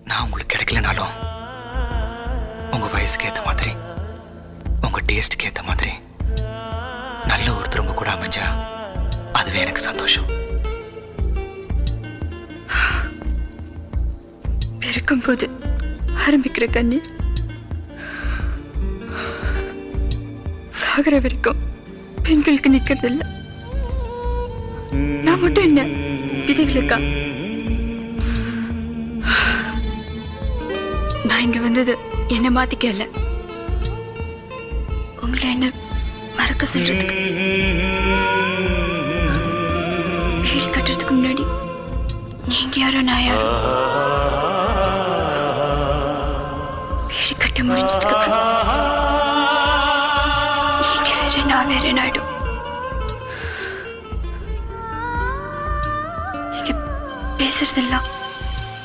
நான் உங்களுக்கு கிடைக்கலனாலும் உங்க வயசுக்கு ஏத்த மாதிரி உங்க டேஸ்டுக்கு ஏத்த மாதிரி நல்ல ஒருத்தர் உங்க கூட அமைஞ்சா அதுவே எனக்கு சந்தோஷம். பிறக்கும் போது ஆரம்பிக்கிற கண்ணீர் சாகர வரைக்கும் பெண்களுக்கு நிக்கிறது இல்ல. நான் மட்டும் என்ன விதிவிலக்கா? நான் இங்க வந்தது என்ன மாத்திக்க இல்ல, உங்களை என்ன மறக்க சொல்றதுக்கு. வீடு கட்டுறதுக்கு முன்னாடி நீங்க யாரோ நான் யாரோ, வீடு கட்ட முடிஞ்சதுக்கு அப்புறம் நீங்க வேற நான் வேற நாடும். நீங்க பேசுறதெல்லாம்